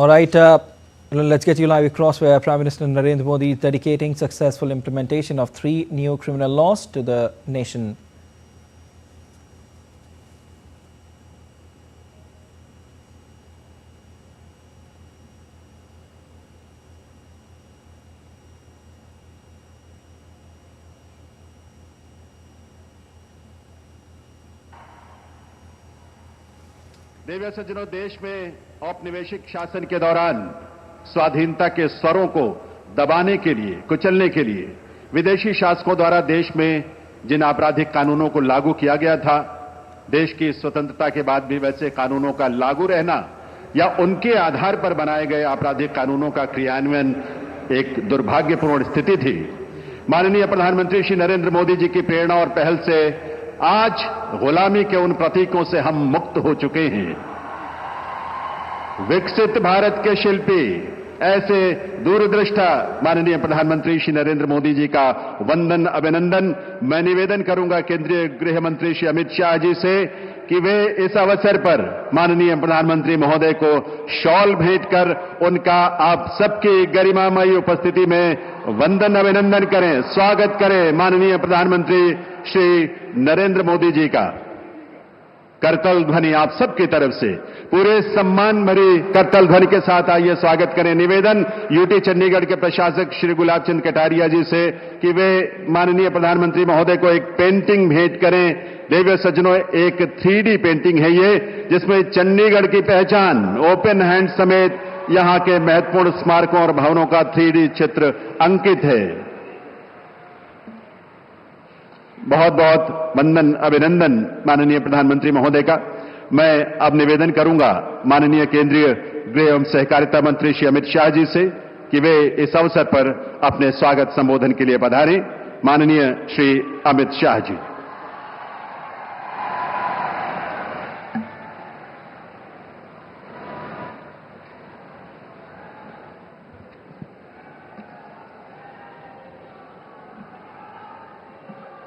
All right, let's get you live across where Prime Minister Narendra Modi is dedicating successful implementation of 3 new criminal laws to the nation. देवी सज्जनों, देश में औपनिवेशिक शासन के दौरान स्वाधीनता के स्वरों को दबाने के लिए, कुचलने के लिए विदेशी शासकों द्वारा देश में जिन आपराधिक कानूनों को लागू किया गया था, देश की स्वतंत्रता के बाद भी वैसे कानूनों का लागू रहना या उनके आधार पर बनाए गए आपराधिक कानूनों का क्रियान्वयन एक दुर्भाग्यपूर्ण स्थिति थी। माननीय प्रधानमंत्री श्री नरेंद्र मोदी जी की प्रेरणा और पहल से आज गुलामी के उन प्रतीकों से हम मुक्त हो चुके हैं। विकसित भारत के शिल्पी ऐसे दूरदृष्टा माननीय प्रधानमंत्री श्री नरेंद्र मोदी जी का वंदन अभिनंदन मैं निवेदन करूंगा केंद्रीय गृह मंत्री श्री अमित शाह जी से कि वे इस अवसर पर माननीय प्रधानमंत्री महोदय को शॉल भेंट कर उनका आप सबकी गरिमामयी उपस्थिति में वंदन अभिनंदन करें, स्वागत करें। माननीय प्रधानमंत्री श्री नरेंद्र मोदी जी का करतल ध्वनि आप सबकी तरफ से पूरे सम्मान भरी करतल ध्वनि के साथ आइए स्वागत करें। निवेदन यूटी चंडीगढ़ के प्रशासक श्री गुलाब चंद कटारिया जी से कि वे माननीय प्रधानमंत्री महोदय को एक पेंटिंग भेंट करें। देवी सज्जनों, एक 3D पेंटिंग है ये, जिसमें चंडीगढ़ की पहचान ओपन हैंड समेत यहां के महत्वपूर्ण स्मारकों और भवनों का 3D चित्र अंकित है। बहुत बहुत वंदन अभिनंदन माननीय प्रधानमंत्री महोदय का। मैं अब निवेदन करूंगा माननीय केंद्रीय गृह एवं सहकारिता मंत्री श्री अमित शाह जी से कि वे इस अवसर पर अपने स्वागत संबोधन के लिए पधारें। माननीय श्री अमित शाह जी।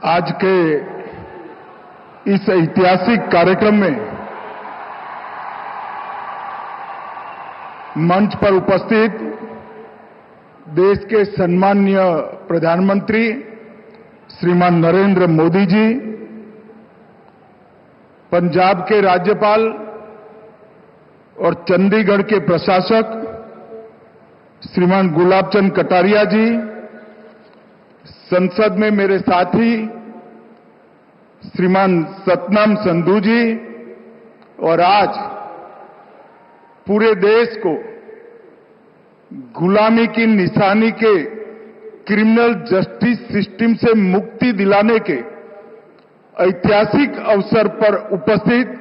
आज के इस ऐतिहासिक कार्यक्रम में मंच पर उपस्थित देश के सम्माननीय प्रधानमंत्री श्रीमान नरेंद्र मोदी जी, पंजाब के राज्यपाल और चंडीगढ़ के प्रशासक श्रीमान गुलाब चंद कटारिया जी, संसद में मेरे साथी श्रीमान सतनाम संधू जी और आज पूरे देश को गुलामी की निशानी के क्रिमिनल जस्टिस सिस्टम से मुक्ति दिलाने के ऐतिहासिक अवसर पर उपस्थित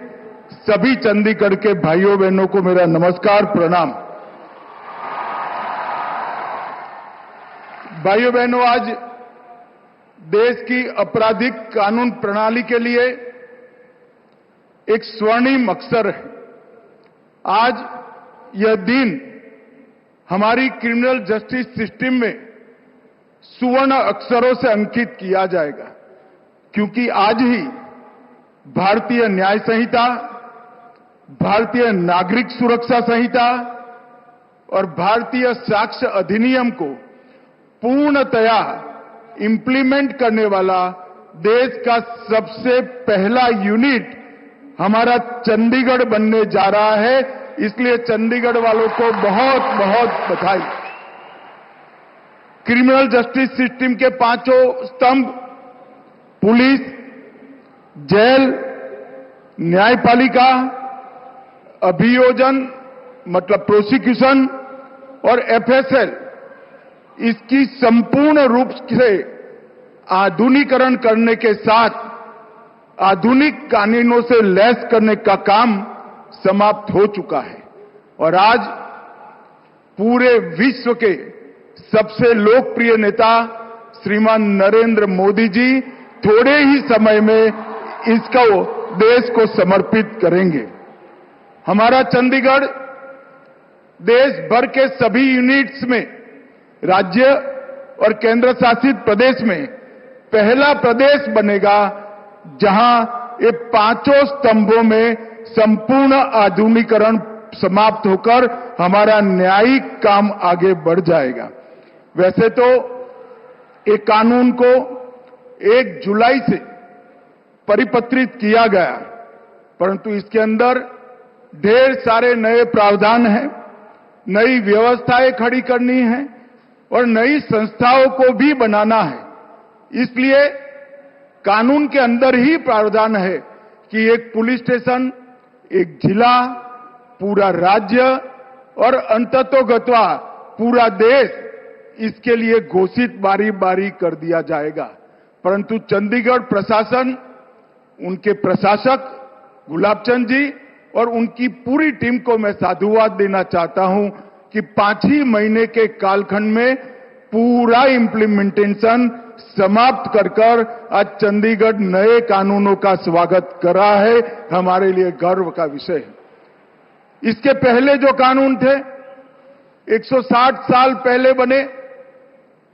सभी चंडीगढ़ के भाइयों बहनों को मेरा नमस्कार, प्रणाम। भाइयों बहनों, आज देश की आपराधिक कानून प्रणाली के लिए एक स्वर्णिम अवसर है। आज यह दिन हमारी क्रिमिनल जस्टिस सिस्टम में सुवर्ण अक्षरों से अंकित किया जाएगा, क्योंकि आज ही भारतीय न्याय संहिता, भारतीय नागरिक सुरक्षा संहिता और भारतीय साक्ष्य अधिनियम को पूर्णतया इंप्लीमेंट करने वाला देश का सबसे पहला यूनिट हमारा चंडीगढ़ बनने जा रहा है। इसलिए चंडीगढ़ वालों को बहुत बहुत बधाई। क्रिमिनल जस्टिस सिस्टम के 5 स्तंभ पुलिस, जेल, न्यायपालिका, अभियोजन मतलब प्रोसिक्यूशन और एफएसएल, इसकी संपूर्ण रूप से आधुनिकीकरण करने के साथ आधुनिक कानूनों से लैस करने का काम समाप्त हो चुका है और आज पूरे विश्व के सबसे लोकप्रिय नेता श्रीमान नरेंद्र मोदी जी थोड़े ही समय में इसको देश को समर्पित करेंगे। हमारा चंडीगढ़ देश भर के सभी यूनिट्स में राज्य और केंद्र शासित प्रदेश में पहला प्रदेश बनेगा जहां ये 5 स्तंभों में संपूर्ण आधुनिकीकरण समाप्त होकर हमारा न्यायिक काम आगे बढ़ जाएगा। वैसे तो एक कानून को 1 जुलाई से परिपत्रित किया गया, परंतु इसके अंदर ढेर सारे नए प्रावधान हैं, नई व्यवस्थाएं खड़ी करनी है और नई संस्थाओं को भी बनाना है। इसलिए कानून के अंदर ही प्रावधान है कि एक पुलिस स्टेशन, एक जिला, पूरा राज्य और अंततोगत्वा पूरा देश इसके लिए घोषित बारी बारी कर दिया जाएगा। परंतु चंडीगढ़ प्रशासन, उनके प्रशासक गुलाबचंद जी और उनकी पूरी टीम को मैं साधुवाद देना चाहता हूं कि 5 ही महीने के कालखंड में पूरा इंप्लीमेंटेशन समाप्त कर आज चंडीगढ़ नए कानूनों का स्वागत कर रहा है। हमारे लिए गर्व का विषय है। इसके पहले जो कानून थे 160 साल पहले बने,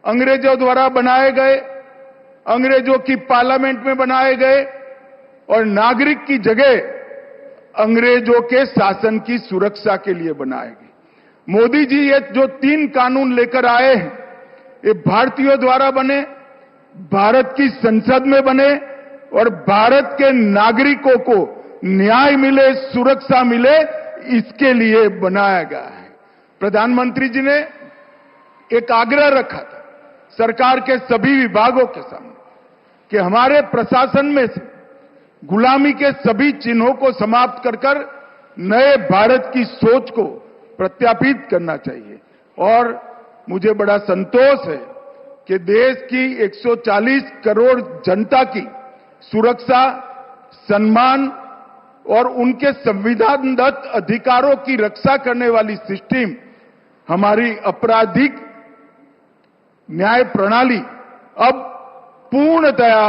अंग्रेजों द्वारा बनाए गए, अंग्रेजों की पार्लियामेंट में बनाए गए और नागरिक की जगह अंग्रेजों के शासन की सुरक्षा के लिए बनाए गए। मोदी जी ये जो 3 कानून लेकर आए हैं, ये भारतीयों द्वारा बने, भारत की संसद में बने और भारत के नागरिकों को न्याय मिले, सुरक्षा मिले, इसके लिए बनाया गया है। प्रधानमंत्री जी ने एक आग्रह रखा था सरकार के सभी विभागों के सामने कि हमारे प्रशासन में से गुलामी के सभी चिन्हों को समाप्त कर नए भारत की सोच को प्रत्यापित करना चाहिए। और मुझे बड़ा संतोष है कि देश की 140 करोड़ जनता की सुरक्षा, सम्मान और उनके संविधानदत्त अधिकारों की रक्षा करने वाली सिस्टम, हमारी आपराधिक न्याय प्रणाली अब पूर्णतया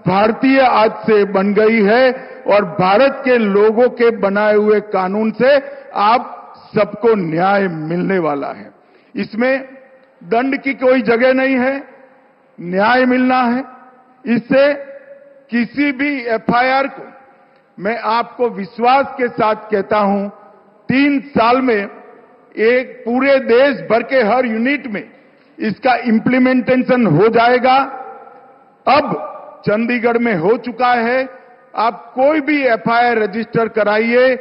भारतीय आज से बन गई है और भारत के लोगों के बनाए हुए कानून से आप सबको न्याय मिलने वाला है। इसमें दंड की कोई जगह नहीं है, न्याय मिलना है। इससे किसी भी एफआईआर को मैं आपको विश्वास के साथ कहता हूं 3 साल में एक पूरे देश भर के हर यूनिट में इसका इंप्लीमेंटेशन हो जाएगा। अब चंडीगढ़ में हो चुका है। आप कोई भी एफआईआर रजिस्टर कराइए,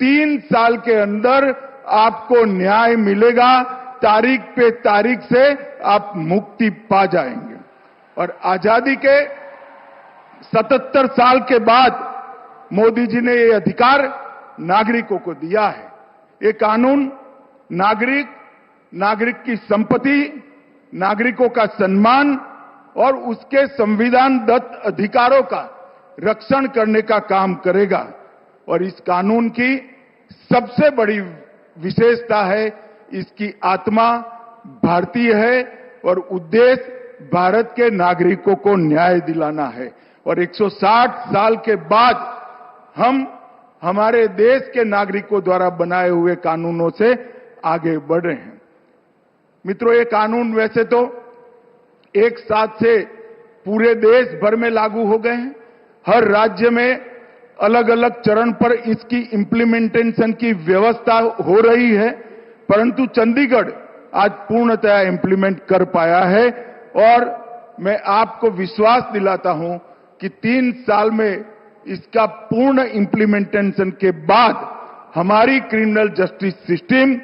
3 साल के अंदर आपको न्याय मिलेगा। तारीख पे तारीख से आप मुक्ति पा जाएंगे। और आजादी के 77 साल के बाद मोदी जी ने ये अधिकार नागरिकों को दिया है। ये कानून नागरिक की संपत्ति, नागरिकों का सम्मान और उसके संविधानदत्त अधिकारों का रक्षण करने का काम करेगा। और इस कानून की सबसे बड़ी विशेषता है इसकी आत्मा भारतीय है और उद्देश्य भारत के नागरिकों को न्याय दिलाना है। और 160 साल के बाद हम हमारे देश के नागरिकों द्वारा बनाए हुए कानूनों से आगे बढ़ रहे हैं। मित्रों, ये कानून वैसे तो एक साथ से पूरे देश भर में लागू हो गए हैं। हर राज्य में अलग अलग चरण पर इसकी इंप्लीमेंटेशन की व्यवस्था हो रही है, परंतु चंडीगढ़ आज पूर्णतया इंप्लीमेंट कर पाया है। और मैं आपको विश्वास दिलाता हूं कि 3 साल में इसका पूर्ण इंप्लीमेंटेशन के बाद हमारी क्रिमिनल जस्टिस सिस्टम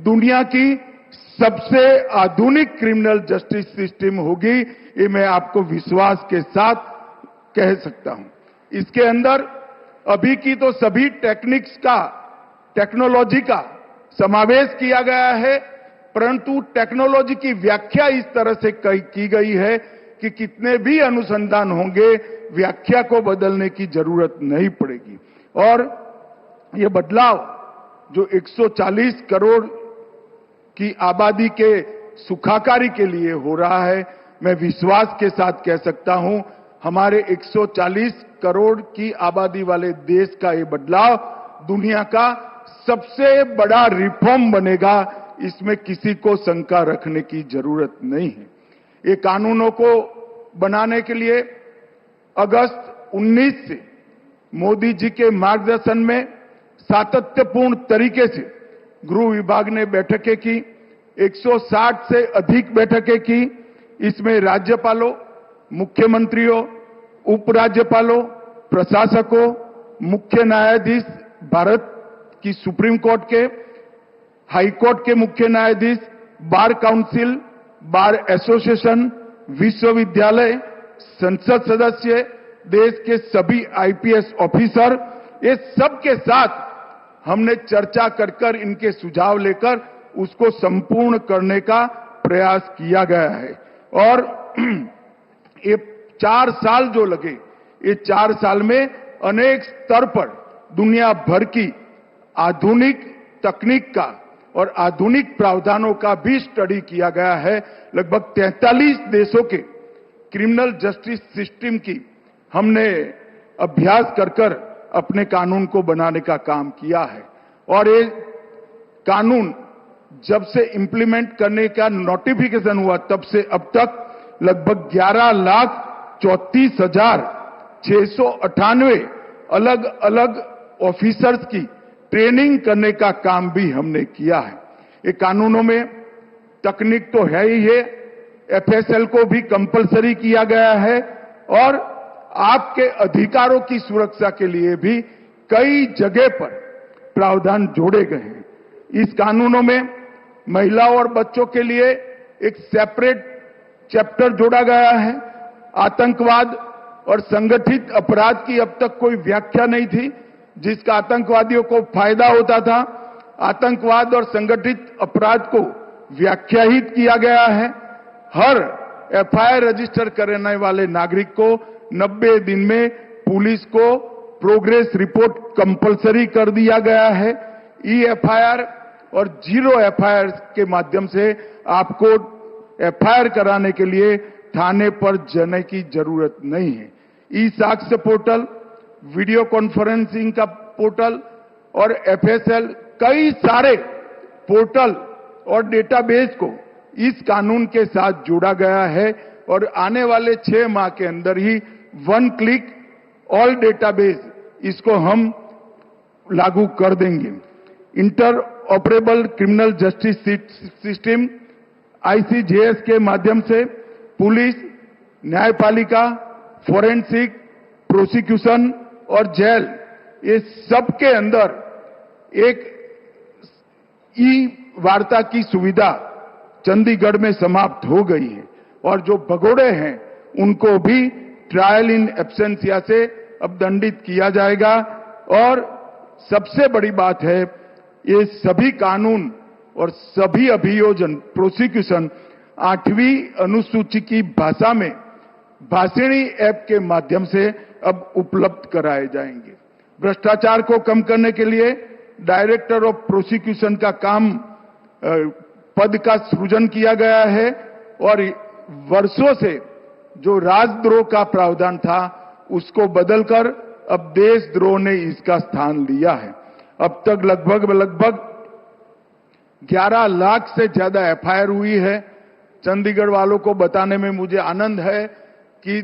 दुनिया की सबसे आधुनिक क्रिमिनल जस्टिस सिस्टम होगी। ये मैं आपको विश्वास के साथ कह सकता हूं। इसके अंदर अभी की तो सभी टेक्नोलॉजी का समावेश किया गया है, परंतु टेक्नोलॉजी की व्याख्या इस तरह से की गई है कि कितने भी अनुसंधान होंगे, व्याख्या को बदलने की जरूरत नहीं पड़ेगी। और ये बदलाव जो 140 करोड़ की आबादी के सुखाकारी के लिए हो रहा है, मैं विश्वास के साथ कह सकता हूं हमारे 140 करोड़ की आबादी वाले देश का ये बदलाव दुनिया का सबसे बड़ा रिफॉर्म बनेगा। इसमें किसी को शंका रखने की जरूरत नहीं है। ये कानूनों को बनाने के लिए अगस्त 19 से मोदी जी के मार्गदर्शन में सातत्यपूर्ण तरीके से गृह विभाग ने बैठकें की, 160 से अधिक बैठकें की। इसमें राज्यपालों, मुख्यमंत्रियों, उपराज्यपालों, प्रशासकों, मुख्य न्यायाधीश, भारत की सुप्रीम कोर्ट के, हाई कोर्ट के मुख्य न्यायाधीश, बार काउंसिल, बार एसोसिएशन, विश्वविद्यालय, संसद सदस्य, देश के सभी आईपीएस ऑफिसर, ये सब के साथ हमने चर्चा कर इनके सुझाव लेकर उसको संपूर्ण करने का प्रयास किया गया है। और ये 4 साल जो लगे, ये 4 साल में अनेक स्तर पर दुनिया भर की आधुनिक तकनीक का और आधुनिक प्रावधानों का भी स्टडी किया गया है। लगभग 43 देशों के क्रिमिनल जस्टिस सिस्टम की हमने अभ्यास कर अपने कानून को बनाने का काम किया है। और ये कानून जब से इंप्लीमेंट करने का नोटिफिकेशन हुआ तब से अब तक लगभग 11,34,698 अलग अलग ऑफिसर्स की ट्रेनिंग करने का काम भी हमने किया है। ये कानूनों में तकनीक तो है ही है, एफएसएल को भी कंपलसरी किया गया है और आपके अधिकारों की सुरक्षा के लिए भी कई जगह पर प्रावधान जोड़े गए हैं। इस कानूनों में महिलाओं और बच्चों के लिए एक सेपरेट चैप्टर जोड़ा गया है। आतंकवाद और संगठित अपराध की अब तक कोई व्याख्या नहीं थी, जिसका आतंकवादियों को फायदा होता था। आतंकवाद और संगठित अपराध को व्याख्याहित किया गया है। हर एफआईआर रजिस्टर करने वाले नागरिक को 90 दिन में पुलिस को प्रोग्रेस रिपोर्ट कंपलसरी कर दिया गया है। ईएफआईआर और जीरो एफआईआर के माध्यम से आपको एफआईआर कराने के लिए थाने पर जाने की जरूरत नहीं है। ई साक्ष्य पोर्टल, वीडियो कॉन्फ्रेंसिंग का पोर्टल और एफएसएल, कई सारे पोर्टल और डेटाबेस को इस कानून के साथ जोड़ा गया है और आने वाले 6 माह के अंदर ही 1 क्लिक ऑल डेटाबेस इसको हम लागू कर देंगे। Inter operable criminal justice system ICJS के माध्यम से पुलिस, न्यायपालिका, फोरेंसिक, प्रोसिक्यूशन और जेल, ये सब के अंदर एक ई वार्ता की सुविधा चंडीगढ़ में समाप्त हो गई है और जो भगोड़े हैं उनको भी ट्रायल इन एब्सेंसिया से अब दंडित किया जाएगा। और सबसे बड़ी बात है, ये सभी कानून और सभी अभियोजन प्रोसिक्यूशन 8वीं अनुसूची की भाषा में भाषिणी ऐप के माध्यम से अब उपलब्ध कराए जाएंगे। भ्रष्टाचार को कम करने के लिए डायरेक्टर ऑफ प्रोसिक्यूशन का काम पद का सृजन किया गया है और वर्षों से जो राजद्रोह का प्रावधान था उसको बदलकर अब देशद्रोह ने इसका स्थान लिया है। अब तक लगभग 11 लाख से ज्यादा एफआईआर हुई है। चंडीगढ़ वालों को बताने में मुझे आनंद है कि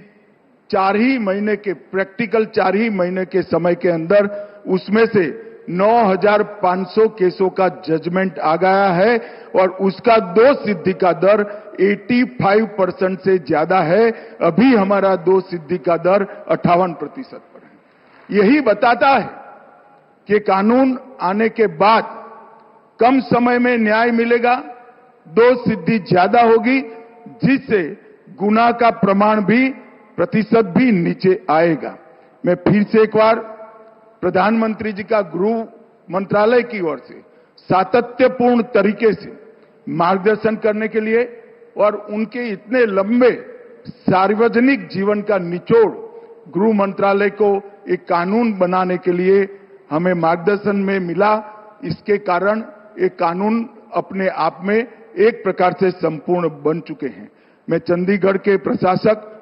4 ही महीने के प्रैक्टिकल 4 ही महीने के समय के अंदर उसमें से 9,500 केसों का जजमेंट आ गया है और उसका दोष सिद्धि का दर 85% से ज्यादा है। अभी हमारा दोष सिद्धि का दर 58% पर है। यही बताता है कि कानून आने के बाद कम समय में न्याय मिलेगा, दोष सिद्धि ज्यादा होगी, जिससे गुनाह का प्रमाण भी प्रतिशत भी नीचे आएगा। मैं फिर से एक बार प्रधानमंत्री जी का गृह मंत्रालय की ओर से सातत्यपूर्ण तरीके से मार्गदर्शन करने के लिए और उनके इतने लंबे सार्वजनिक जीवन का निचोड़ गृह मंत्रालय को एक कानून बनाने के लिए हमें मार्गदर्शन में मिला। इसके कारण एक कानून अपने आप में एक प्रकार से संपूर्ण बन चुके हैं। मैं चंडीगढ़ के प्रशासक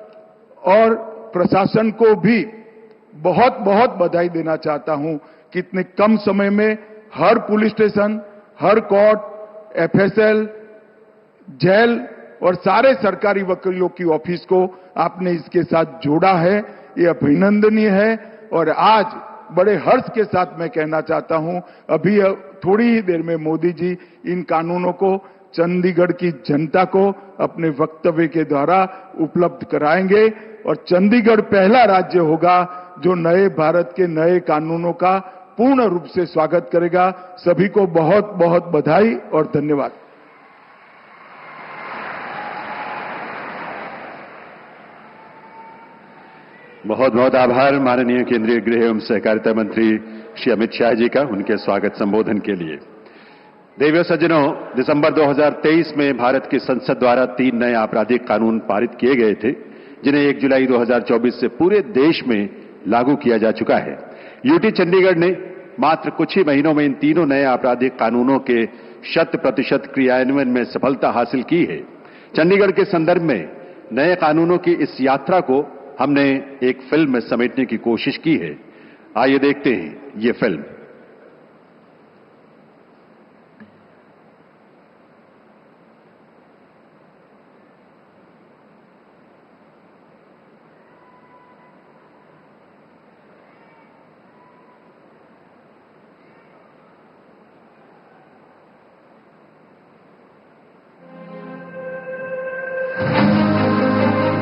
और प्रशासन को भी बहुत बहुत बधाई देना चाहता हूं कि इतने कम समय में हर पुलिस स्टेशन, हर कोर्ट, एफएसएल, जेल और सारे सरकारी वकीलों की ऑफिस को आपने इसके साथ जोड़ा है। ये अभिनंदनीय है और आज बड़े हर्ष के साथ मैं कहना चाहता हूं, अभी थोड़ी ही देर में मोदी जी इन कानूनों को चंडीगढ़ की जनता को अपने वक्तव्य के द्वारा उपलब्ध कराएंगे और चंडीगढ़ पहला राज्य होगा जो नए भारत के नए कानूनों का पूर्ण रूप से स्वागत करेगा। सभी को बहुत बहुत बधाई और धन्यवाद। बहुत बहुत आभार माननीय केंद्रीय गृह एवं सहकारिता मंत्री श्री अमित शाह जी का उनके स्वागत संबोधन के लिए। देवियों सज्जनों, दिसंबर 2023 में भारत की संसद द्वारा 3 नए आपराधिक कानून पारित किए गए थे, जिन्हें 1 जुलाई 2024 से पूरे देश में लागू किया जा चुका है। यूटी चंडीगढ़ ने मात्र कुछ ही महीनों में इन तीनों नए आपराधिक कानूनों के 100% क्रियान्वयन में सफलता हासिल की है। चंडीगढ़ के संदर्भ में नए कानूनों की इस यात्रा को हमने एक फिल्म में समेटने की कोशिश की है। आइए देखते हैं ये फिल्म।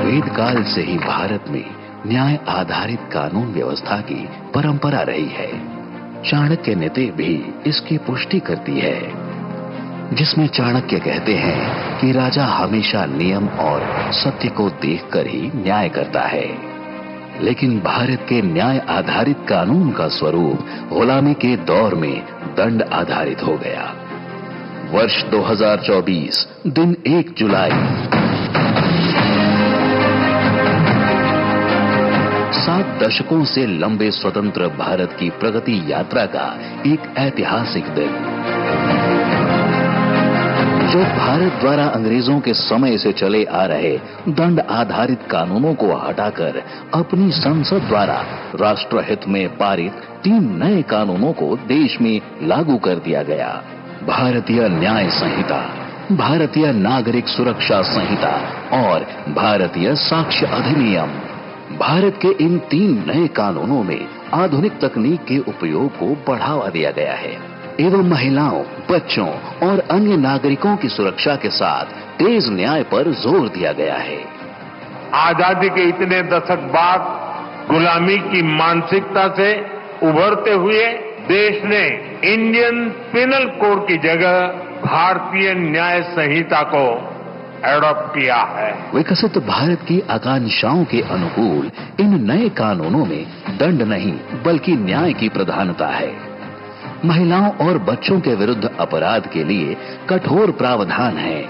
वेदकाल से ही भारत में न्याय आधारित कानून व्यवस्था की परंपरा रही है। चाणक्य नीति भी इसकी पुष्टि करती है, जिसमें चाणक्य कहते हैं कि राजा हमेशा नियम और सत्य को देखकर ही न्याय करता है। लेकिन भारत के न्याय आधारित कानून का स्वरूप गुलामी के दौर में दंड आधारित हो गया। वर्ष 2024 दिन 1 जुलाई 7 दशकों से लंबे स्वतंत्र भारत की प्रगति यात्रा का एक ऐतिहासिक दिन, जो भारत द्वारा अंग्रेजों के समय से चले आ रहे दंड आधारित कानूनों को हटाकर अपनी संसद द्वारा राष्ट्रहित में पारित 3 नए कानूनों को देश में लागू कर दिया गया। भारतीय न्याय संहिता, भारतीय नागरिक सुरक्षा संहिता और भारतीय साक्ष्य अधिनियम। भारत के इन 3 नए कानूनों में आधुनिक तकनीक के उपयोग को बढ़ावा दिया गया है एवं महिलाओं, बच्चों और अन्य नागरिकों की सुरक्षा के साथ तेज न्याय पर जोर दिया गया है। आजादी के इतने दशक बाद गुलामी की मानसिकता से उभरते हुए देश ने इंडियन पिनल कोड की जगह भारतीय न्याय संहिता को एडॉप्ट किया है। विकसित भारत की आकांक्षाओं के अनुकूल इन नए कानूनों में दंड नहीं बल्कि न्याय की प्रधानता है। महिलाओं और बच्चों के विरुद्ध अपराध के लिए कठोर प्रावधान है।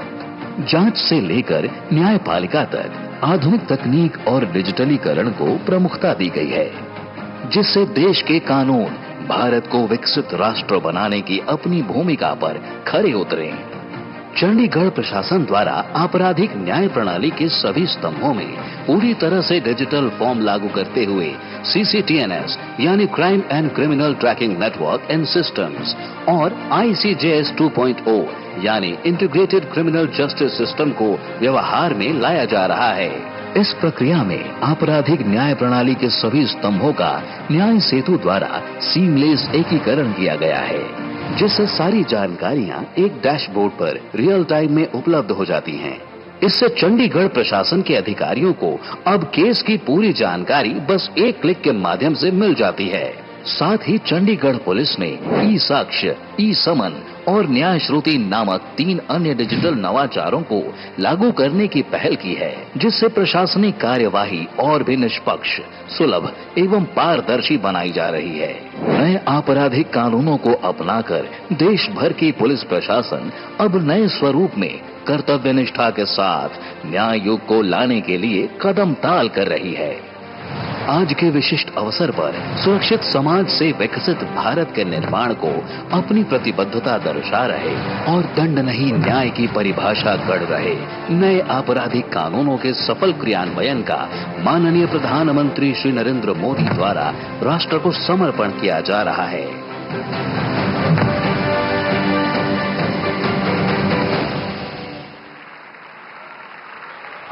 जांच से लेकर न्यायपालिका तक आधुनिक तकनीक और डिजिटलीकरण को प्रमुखता दी गई है, जिससे देश के कानून भारत को विकसित राष्ट्र बनाने की अपनी भूमिका पर खरे उतरे। चंडीगढ़ प्रशासन द्वारा आपराधिक न्याय प्रणाली के सभी स्तंभों में पूरी तरह से डिजिटल फॉर्म लागू करते हुए CCTNS यानी crime and criminal tracking network and systems और ICJS 2.0 यानी इंटीग्रेटेड क्रिमिनल जस्टिस सिस्टम को व्यवहार में लाया जा रहा है। इस प्रक्रिया में आपराधिक न्याय प्रणाली के सभी स्तंभों का न्याय सेतु द्वारा सीमलेस एकीकरण किया गया है, जिससे सारी जानकारियां एक डैशबोर्ड पर रियल टाइम में उपलब्ध हो जाती हैं। इससे चंडीगढ़ प्रशासन के अधिकारियों को अब केस की पूरी जानकारी बस एक क्लिक के माध्यम से मिल जाती है। साथ ही चंडीगढ़ पुलिस ने ई-साक्ष्य, ई-समन और न्याय श्रुति नामक 3 अन्य डिजिटल नवाचारों को लागू करने की पहल की है, जिससे प्रशासनिक कार्यवाही और भी निष्पक्ष, सुलभ एवं पारदर्शी बनाई जा रही है। नए आपराधिक कानूनों को अपनाकर देश भर की पुलिस प्रशासन अब नए स्वरूप में कर्तव्य निष्ठा के साथ न्याय युग को लाने के लिए कदम ताल कर रही है। आज के विशिष्ट अवसर पर सुरक्षित समाज से विकसित भारत के निर्माण को अपनी प्रतिबद्धता दर्शा रहे और दंड नहीं न्याय की परिभाषा गढ़ रहे नए आपराधिक कानूनों के सफल क्रियान्वयन का माननीय प्रधानमंत्री श्री नरेंद्र मोदी द्वारा राष्ट्र को समर्पण किया जा रहा है।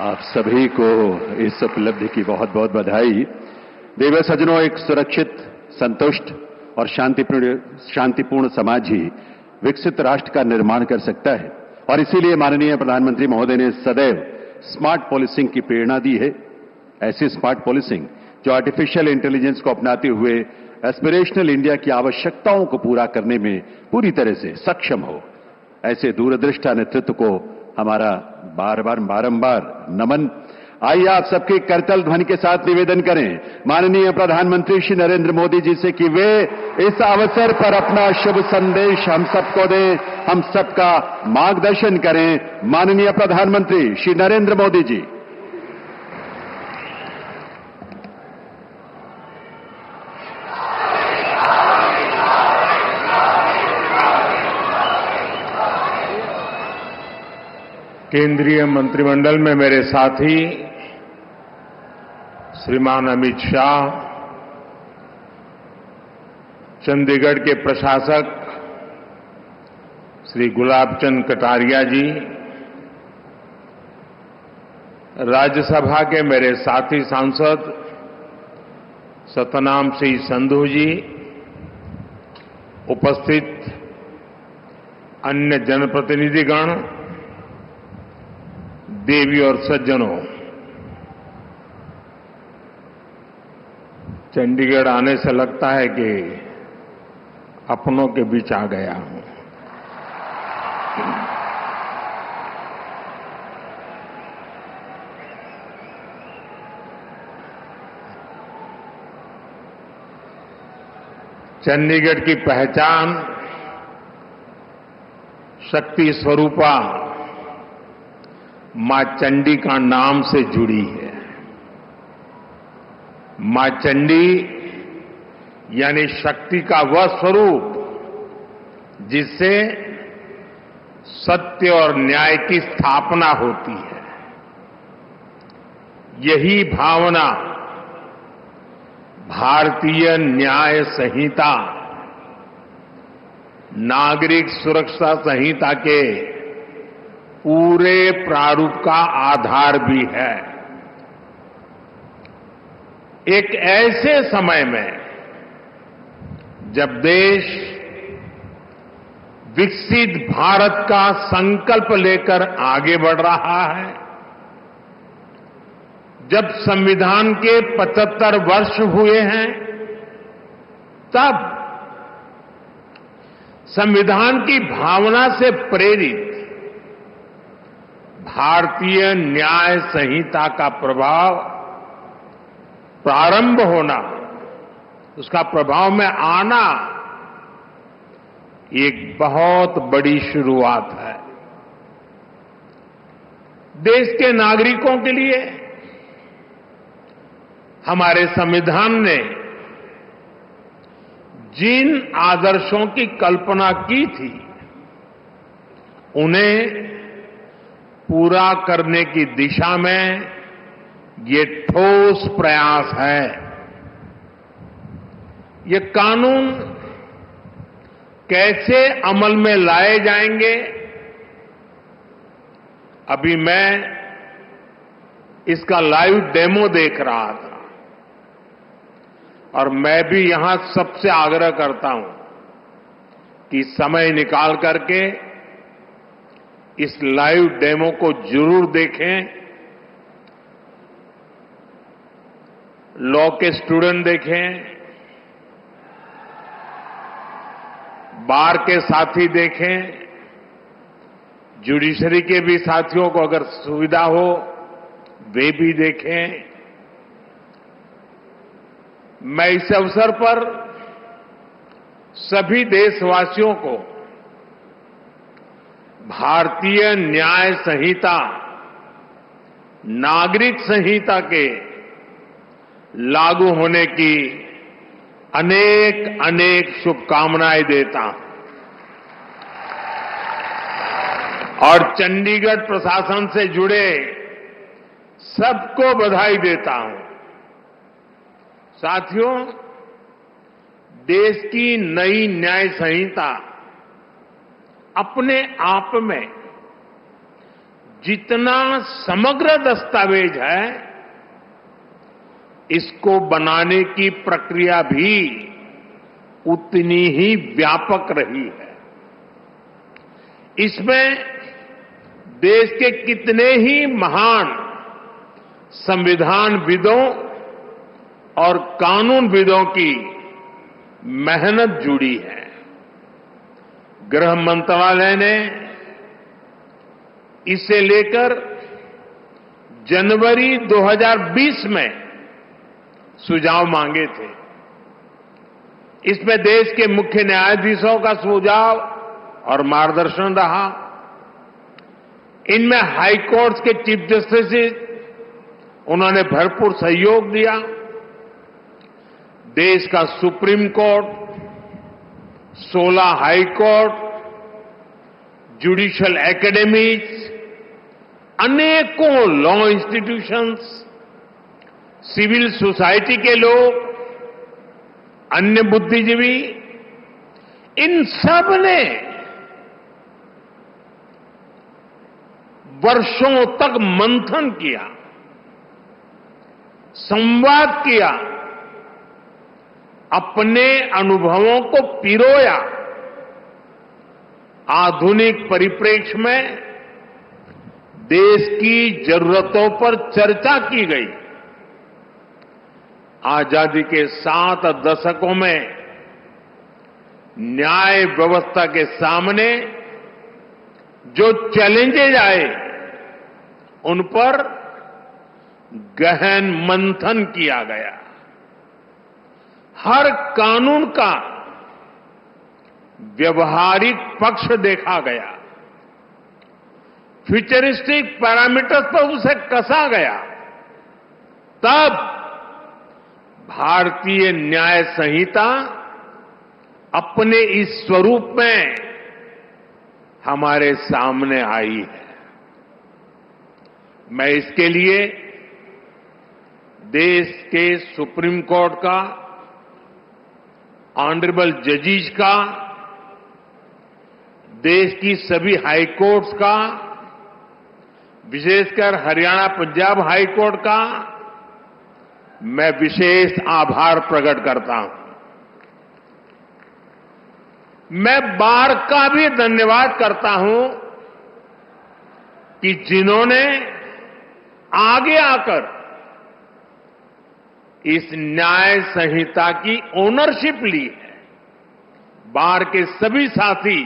आप सभी को इस उपलब्धि की बहुत बहुत बधाई। देव सज्जनों, एक सुरक्षित संतुष्ट और शांतिपूर्ण समाज ही विकसित राष्ट्र का निर्माण कर सकता है। और इसीलिए माननीय प्रधानमंत्री महोदय ने सदैव स्मार्ट पॉलिसिंग की प्रेरणा दी है। ऐसी स्मार्ट पॉलिसिंग जो आर्टिफिशियल इंटेलिजेंस को अपनाते हुए एस्पिरेशनल इंडिया की आवश्यकताओं को पूरा करने में पूरी तरह से सक्षम हो, ऐसे दूरदृष्टा नेतृत्व को हमारा बारंबार नमन। आइए आप सबके करतल ध्वनि के साथ निवेदन करें माननीय प्रधानमंत्री श्री नरेंद्र मोदी जी से कि वे इस अवसर पर अपना शुभ संदेश हम सबको दें, हम सबका मार्गदर्शन करें। माननीय प्रधानमंत्री श्री नरेंद्र मोदी जी। केंद्रीय मंत्रिमंडल में मेरे साथी श्रीमान अमित शाह, चंडीगढ़ के प्रशासक श्री गुलाबचंद कटारिया जी, राज्यसभा के मेरे साथी सांसद सतनाम सिंह संधू जी, उपस्थित अन्य जनप्रतिनिधिगण, देवी और सज्जनों, चंडीगढ़ आने से लगता है कि अपनों के बीच आ गया हूं। चंडीगढ़ की पहचान शक्ति स्वरूपा मां चंडी का नाम से जुड़ी है। मां चंडी यानी शक्ति का वह स्वरूप जिससे सत्य और न्याय की स्थापना होती है। यही भावना भारतीय न्याय संहिता, नागरिक सुरक्षा संहिता के पूरे प्रारूप का आधार भी है। एक ऐसे समय में जब देश विकसित भारत का संकल्प लेकर आगे बढ़ रहा है, जब संविधान के 75 वर्ष हुए हैं, तब संविधान की भावना से प्रेरित भारतीय न्याय संहिता का प्रभाव प्रारंभ होना, उसका प्रभाव में आना एक बहुत बड़ी शुरुआत है। देश के नागरिकों के लिए हमारे संविधान ने जिन आदर्शों की कल्पना की थी, उन्हें पूरा करने की दिशा में ये ठोस प्रयास है। ये कानून कैसे अमल में लाए जाएंगे, अभी मैं इसका लाइव डेमो देख रहा था और मैं भी यहां सबसे आग्रह करता हूं कि समय निकाल करके इस लाइव डेमो को जरूर देखें। लॉ के स्टूडेंट देखें, बार के साथी देखें, जुडिशरी के भी साथियों को अगर सुविधा हो वे भी देखें। मैं इस अवसर पर सभी देशवासियों को भारतीय न्याय संहिता, नागरिक संहिता के लागू होने की अनेक अनेक शुभकामनाएं देता हूं और चंडीगढ़ प्रशासन से जुड़े सबको बधाई देता हूं। साथियों, देश की नई न्याय संहिता अपने आप में जितना समग्र दस्तावेज है, इसको बनाने की प्रक्रिया भी उतनी ही व्यापक रही है। इसमें देश के कितने ही महान संविधानविदों और कानूनविदों की मेहनत जुड़ी है। गृह मंत्रालय ने इसे लेकर जनवरी 2020 में सुझाव मांगे थे। इसमें देश के मुख्य न्यायाधीशों का सुझाव और मार्गदर्शन रहा। इनमें हाई कोर्ट्स के चीफ जस्टिस उन्होंने भरपूर सहयोग दिया। देश का supreme court, 16 high court, judicial academies, अनेकों लॉ इंस्टीट्यूशंस, सिविल सोसाइटी के लोग, अन्य बुद्धिजीवी, इन सब ने वर्षों तक मंथन किया, संवाद किया, अपने अनुभवों को पिरोया। आधुनिक परिप्रेक्ष्य में देश की जरूरतों पर चर्चा की गई। आजादी के 7 दशकों में न्याय व्यवस्था के सामने जो चैलेंजेज आए, उन पर गहन मंथन किया गया। हर कानून का व्यवहारिक पक्ष देखा गया, फ्यूचरिस्टिक पैरामीटर्स पर उसे कसा गया। तब भारतीय न्याय संहिता अपने इस स्वरूप में हमारे सामने आई है। मैं इसके लिए देश के सुप्रीम कोर्ट का, ऑनरेबल जजेस का, देश की सभी हाई कोर्ट्स का, विशेषकर हरियाणा पंजाब हाई कोर्ट का मैं विशेष आभार प्रकट करता हूं। मैं बार का भी धन्यवाद करता हूं कि जिन्होंने आगे आकर इस न्याय संहिता की ओनरशिप ली है। बार के सभी साथी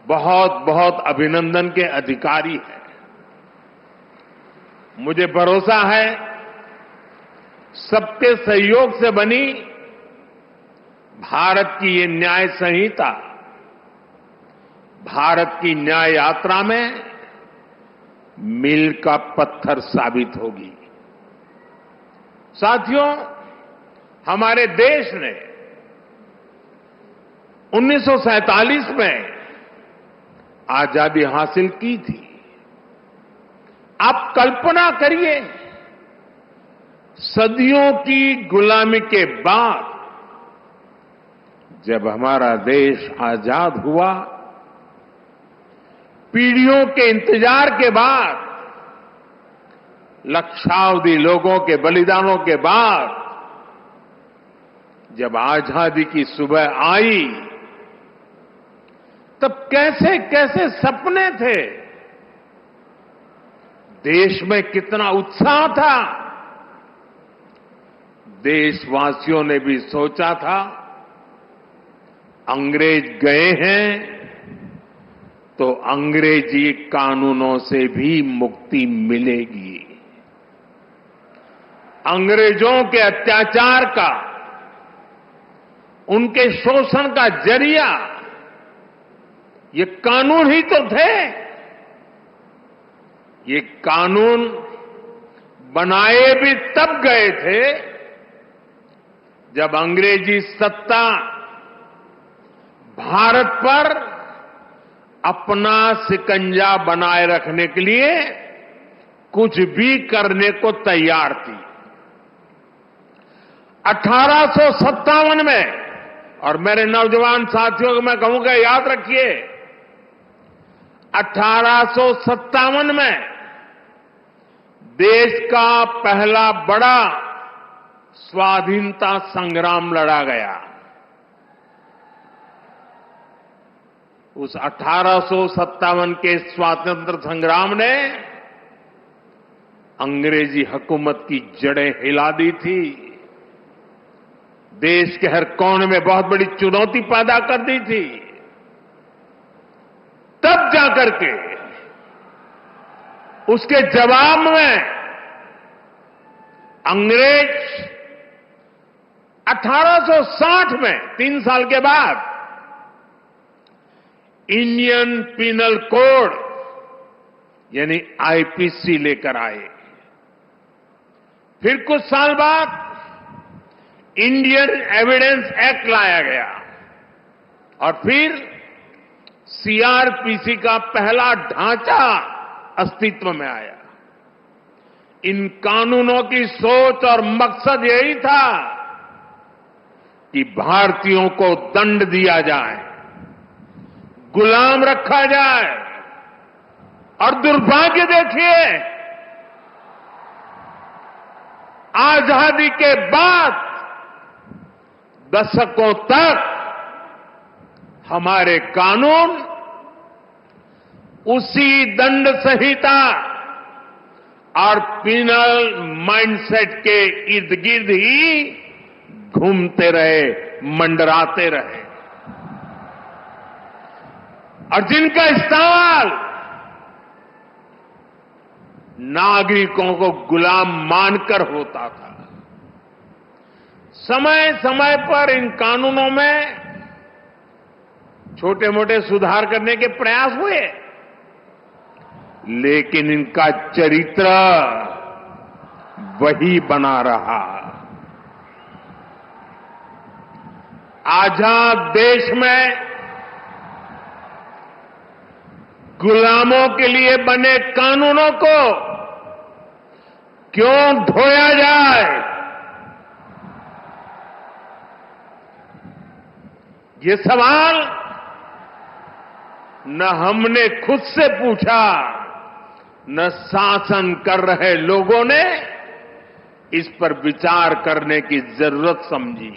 बहुत बहुत अभिनंदन के अधिकारी हैं। मुझे भरोसा है सबके सहयोग से बनी भारत की ये न्याय संहिता भारत की न्याय यात्रा में मील का पत्थर साबित होगी। साथियों, हमारे देश ने 1947 में आजादी हासिल की थी। आप कल्पना करिए, सदियों की गुलामी के बाद जब हमारा देश आजाद हुआ, पीढ़ियों के इंतजार के बाद, लक्षावधि लोगों के बलिदानों के बाद जब आजादी की सुबह आई, तब कैसे कैसे सपने थे, देश में कितना उत्साह था। देशवासियों ने भी सोचा था अंग्रेज गए हैं तो अंग्रेजी कानूनों से भी मुक्ति मिलेगी। अंग्रेजों के अत्याचार का, उनके शोषण का जरिया ये कानून ही तो थे। ये कानून बनाए भी तब गए थे जब अंग्रेजी सत्ता भारत पर अपना शिकंजा बनाए रखने के लिए कुछ भी करने को तैयार थी। 1857 में, और मेरे नौजवान साथियों को मैं कहूंगा याद रखिए, 1857 में देश का पहला बड़ा स्वाधीनता संग्राम लड़ा गया। उस 1857 के स्वातंत्र संग्राम ने अंग्रेजी हुकूमत की जड़ें हिला दी थी, देश के हर कोने में बहुत बड़ी चुनौती पैदा कर दी थी। तब जाकर के उसके जवाब में अंग्रेज 1860 में 3 साल के बाद इंडियन पिनल कोड यानी आईपीसी लेकर आए। फिर कुछ साल बाद इंडियन एविडेंस एक्ट लाया गया और फिर सीआरपीसी का पहला ढांचा अस्तित्व में आया। इन कानूनों की सोच और मकसद यही था कि भारतीयों को दंड दिया जाए, गुलाम रखा जाए। और दुर्भाग्य देखिए, आजादी के बाद दशकों तक हमारे कानून उसी दंड संहिता और पिनल माइंडसेट के इर्द गिर्द ही घूमते रहे, मंडराते रहे। और जिनका इस्तेमाल नागरिकों को गुलाम मानकर होता था। समय समय पर इन कानूनों में छोटे मोटे सुधार करने के प्रयास हुए, लेकिन इनका चरित्र वही बना रहा। आजाद देश में गुलामों के लिए बने कानूनों को क्यों ढोया जाए? ये सवाल न हमने खुद से पूछा, न शासन कर रहे लोगों ने इस पर विचार करने की जरूरत समझी।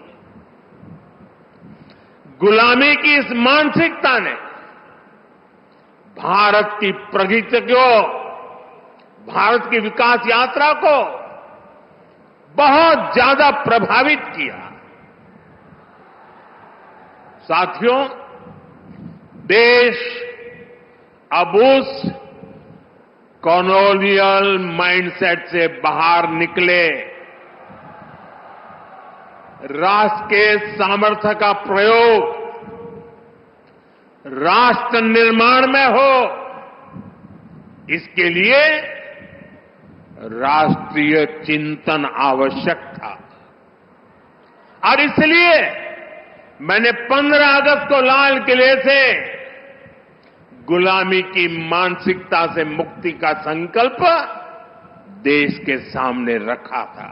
गुलामी की इस मानसिकता ने भारत की प्रगति को, भारत की विकास यात्रा को बहुत ज्यादा प्रभावित किया। साथियों, देश अब उस कॉलोनियल माइंडसेट से बाहर निकले, राष्ट्र के सामर्थ्य का प्रयोग राष्ट्र निर्माण में हो, इसके लिए राष्ट्रीय चिंतन आवश्यक था। और इसलिए मैंने 15 अगस्त को लाल किले से गुलामी की मानसिकता से मुक्ति का संकल्प देश के सामने रखा था।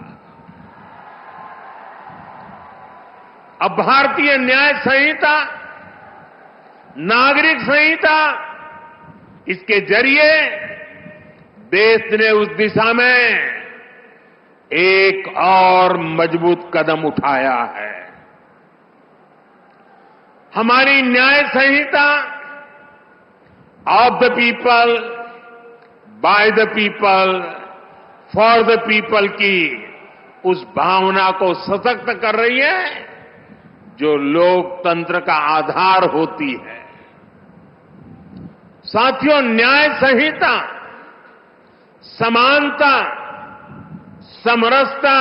अब भारतीय न्याय संहिता, नागरिक संहिता, इसके जरिए देश ने उस दिशा में एक और मजबूत कदम उठाया है। हमारी न्याय संहिता of the people, by the people, for the people की उस भावना को सशक्त कर रही है जो लोकतंत्र का आधार होती है। साथियों, न्याय संहिता समानता, समरसता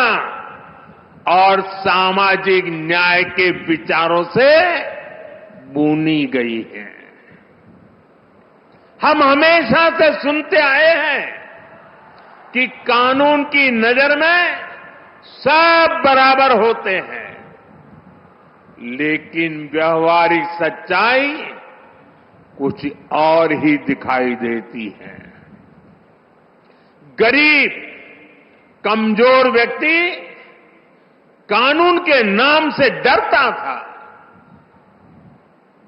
और सामाजिक न्याय के विचारों से बुनी गई है। हम हमेशा से सुनते आए हैं कि कानून की नजर में सब बराबर होते हैं, लेकिन व्यवहारिक सच्चाई कुछ और ही दिखाई देती है। गरीब, कमजोर व्यक्ति कानून के नाम से डरता था।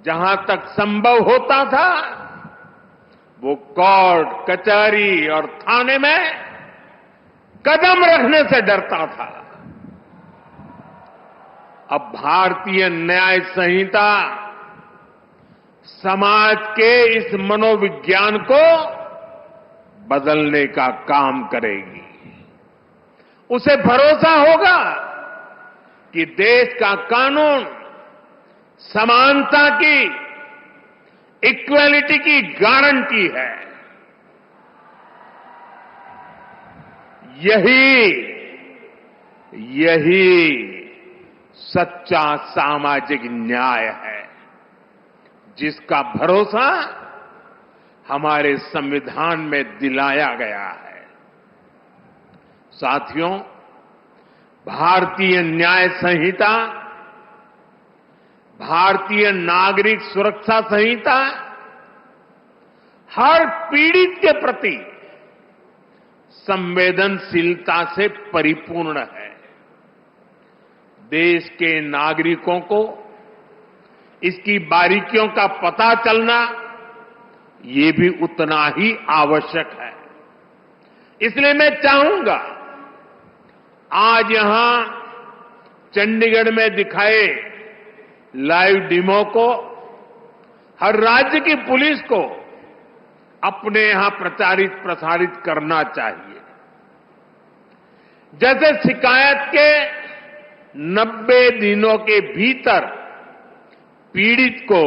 जहां तक संभव होता था वो कोर्ट, कचहरी और थाने में कदम रखने से डरता था। अब भारतीय न्याय संहिता समाज के इस मनोविज्ञान को बदलने का काम करेगी। उसे भरोसा होगा कि देश का कानून समानता की, इक्वालिटी की गारंटी है। यही सच्चा सामाजिक न्याय है, जिसका भरोसा हमारे संविधान में दिलाया गया है। साथियों, भारतीय न्याय संहिता, भारतीय नागरिक सुरक्षा संहिता हर पीड़ित के प्रति संवेदनशीलता से परिपूर्ण है। देश के नागरिकों को इसकी बारीकियों का पता चलना ये भी उतना ही आवश्यक है। इसलिए मैं चाहूंगा आज यहां चंडीगढ़ में दिखाए लाइव डेमो को हर राज्य की पुलिस को अपने यहां प्रसारित करना चाहिए। जैसे शिकायत के 90 दिनों के भीतर पीड़ित को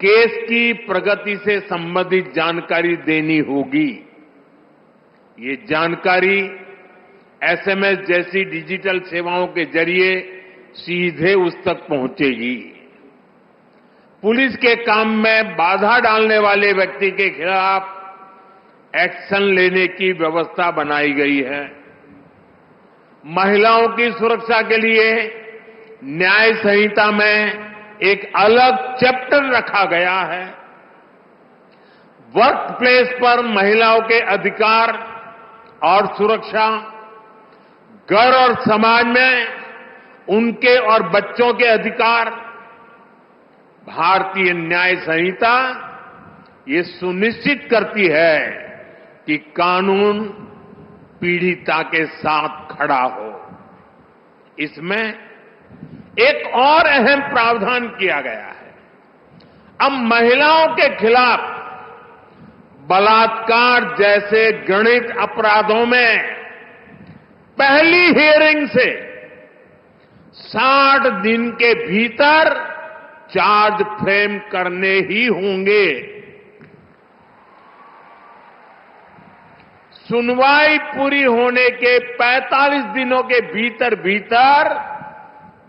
केस की प्रगति से संबंधित जानकारी देनी होगी। ये जानकारी एसएमएस जैसी डिजिटल सेवाओं के जरिए सीधे उस तक पहुंचेगी। पुलिस के काम में बाधा डालने वाले व्यक्ति के खिलाफ एक्शन लेने की व्यवस्था बनाई गई है। महिलाओं की सुरक्षा के लिए न्याय संहिता में एक अलग चैप्टर रखा गया है। वर्क प्लेस पर महिलाओं के अधिकार और सुरक्षा, घर और समाज में उनके और बच्चों के अधिकार, भारतीय न्याय संहिता ये सुनिश्चित करती है कि कानून पीड़िता के साथ खड़ा हो। इसमें एक और अहम प्रावधान किया गया है। अब महिलाओं के खिलाफ बलात्कार जैसे घृणित अपराधों में पहली हियरिंग से 60 दिन के भीतर चार्ज फ्रेम करने ही होंगे। सुनवाई पूरी होने के 45 दिनों के भीतर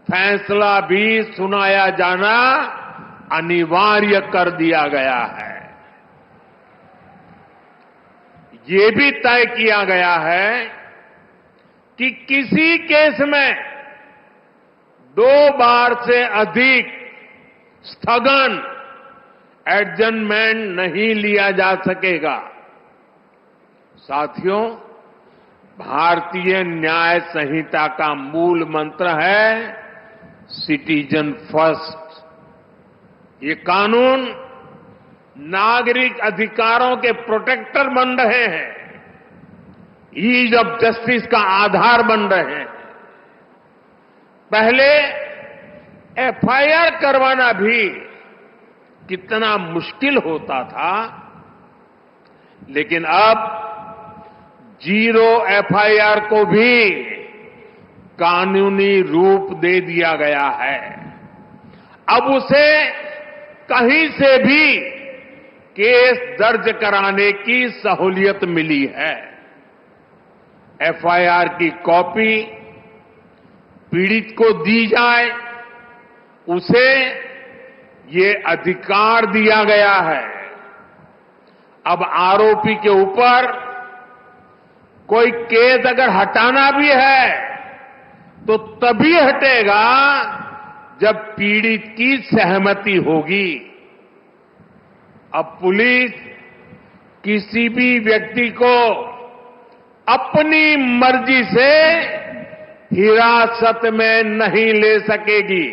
फैसला भी सुनाया जाना अनिवार्य कर दिया गया है। ये भी तय किया गया है कि किसी केस में 2 बार से अधिक स्थगन, एडजमेंट नहीं लिया जा सकेगा। साथियों, भारतीय न्याय संहिता का मूल मंत्र है सिटीजन फर्स्ट। ये कानून नागरिक अधिकारों के प्रोटेक्टर बन रहे हैं, ईज ऑफ जस्टिस का आधार बन रहे हैं। पहले एफआईआर करवाना भी कितना मुश्किल होता था, लेकिन अब जीरो एफआईआर को भी कानूनी रूप दे दिया गया है। अब उसे कहीं से भी केस दर्ज कराने की सहूलियत मिली है। एफआईआर की कॉपी पीड़ित को दी जाए, उसे ये अधिकार दिया गया है। अब आरोपी के ऊपर कोई केस अगर हटाना भी है तो तभी हटेगा जब पीड़ित की सहमति होगी। अब पुलिस किसी भी व्यक्ति को अपनी मर्जी से हिरासत में नहीं ले सकेगी।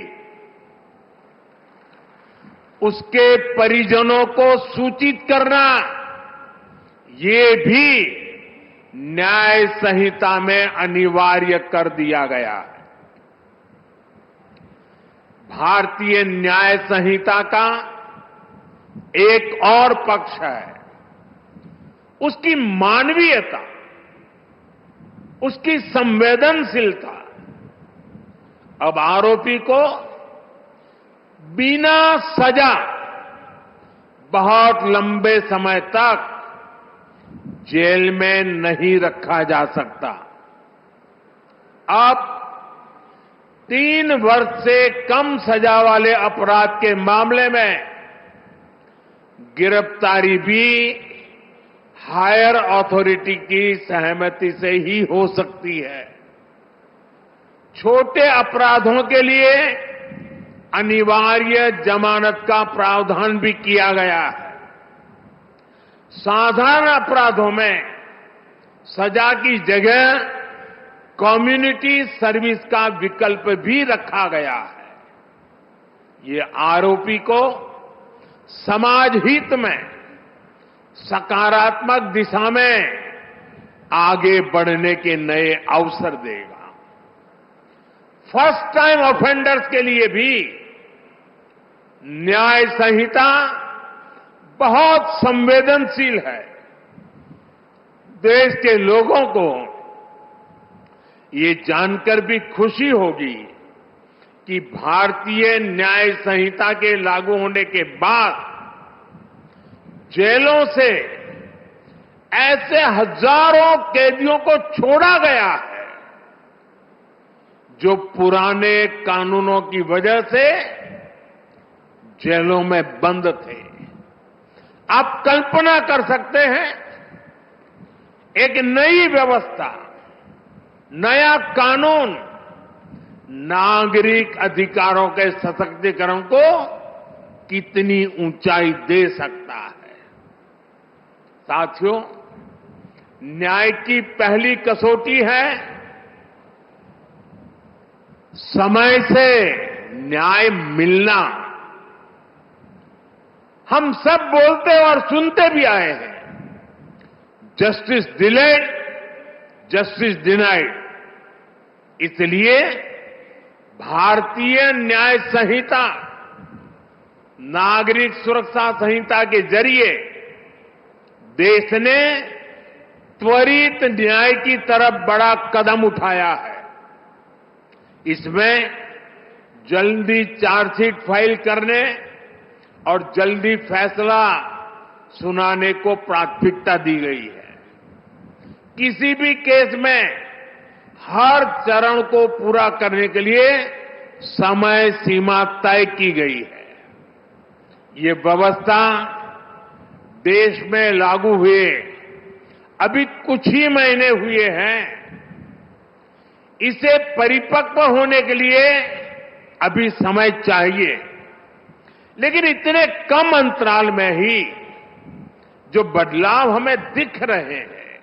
उसके परिजनों को सूचित करना ये भी न्याय संहिता में अनिवार्य कर दिया गया है। भारतीय न्याय संहिता का एक और पक्ष है उसकी मानवीयता, उसकी संवेदनशीलता। अब आरोपी को बिना सजा बहुत लंबे समय तक जेल में नहीं रखा जा सकता। अब 3 वर्ष से कम सजा वाले अपराध के मामले में गिरफ्तारी भी हायर अथॉरिटी की सहमति से ही हो सकती है। छोटे अपराधों के लिए अनिवार्य जमानत का प्रावधान भी किया गया है। साधारण अपराधों में सजा की जगह कम्युनिटी सर्विस का विकल्प भी रखा गया है। ये आरोपी को समाज हित में सकारात्मक दिशा में आगे बढ़ने के नए अवसर देगा। फर्स्ट टाइम ऑफेंडर्स के लिए भी न्याय संहिता बहुत संवेदनशील है। देश के लोगों को ये जानकर भी खुशी होगी कि भारतीय न्याय संहिता के लागू होने के बाद जेलों से ऐसे हजारों कैदियों को छोड़ा गया है जो पुराने कानूनों की वजह से जेलों में बंद थे। आप कल्पना कर सकते हैं, एक नई व्यवस्था, नया कानून नागरिक अधिकारों के सशक्तिकरण को कितनी ऊंचाई दे सकता है। साथियों, न्याय की पहली कसौटी है समय से न्याय मिलना। हम सब बोलते और सुनते भी आए हैं, जस्टिस डिलेड, जस्टिस डिनाइड। इसलिए भारतीय न्याय संहिता, नागरिक सुरक्षा संहिता के जरिए देश ने त्वरित न्याय की तरफ बड़ा कदम उठाया है। इसमें जल्दी चार्जशीट फाइल करने और जल्दी फैसला सुनाने को प्राथमिकता दी गई है। किसी भी केस में हर चरण को पूरा करने के लिए समय सीमा तय की गई है। ये व्यवस्था देश में लागू हुए अभी कुछ ही महीने हुए हैं। इसे परिपक्व होने के लिए अभी समय चाहिए, लेकिन इतने कम अंतराल में ही जो बदलाव हमें दिख रहे हैं,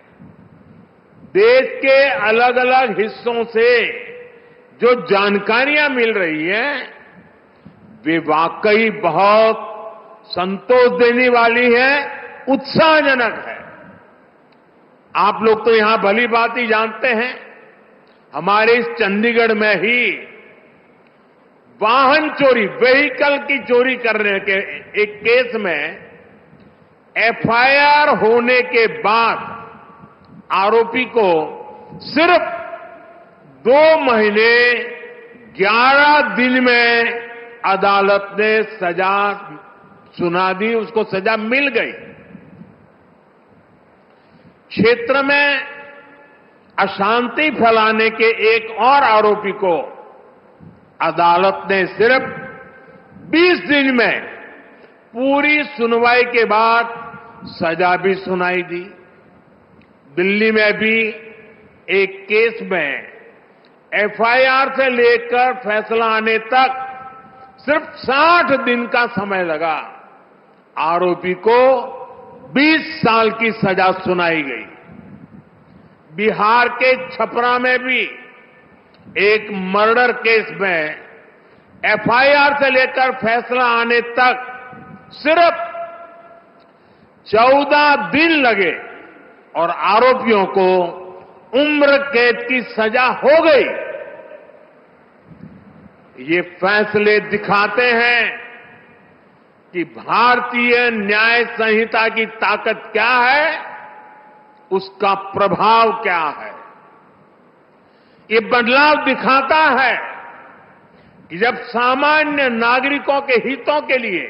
देश के अलग अलग हिस्सों से जो जानकारियां मिल रही हैं, वे वाकई बहुत संतोष देने वाली है, उत्साहजनक है। आप लोग तो यहां भली बात ही जानते हैं, हमारे इस चंडीगढ़ में ही वाहन चोरी, व्हीकल की चोरी करने के एक केस में एफआईआर होने के बाद आरोपी को सिर्फ 2 महीने 11 दिन में अदालत ने सजा सुना दी, उसको सजा मिल गई। क्षेत्र में अशांति फैलाने के एक और आरोपी को अदालत ने सिर्फ 20 दिन में पूरी सुनवाई के बाद सजा भी सुनाई दी। दिल्ली में भी एक केस में एफआईआर से लेकर फैसला आने तक सिर्फ 60 दिन का समय लगा। आरोपी को 20 साल की सजा सुनाई गई। बिहार के छपरा में भी एक मर्डर केस में एफआईआर से लेकर फैसला आने तक सिर्फ 14 दिन लगे और आरोपियों को उम्र कैद की सजा हो गई। ये फैसले दिखाते हैं कि भारतीय न्याय संहिता की ताकत क्या है, उसका प्रभाव क्या है। ये बदलाव दिखाता है कि जब सामान्य नागरिकों के हितों के लिए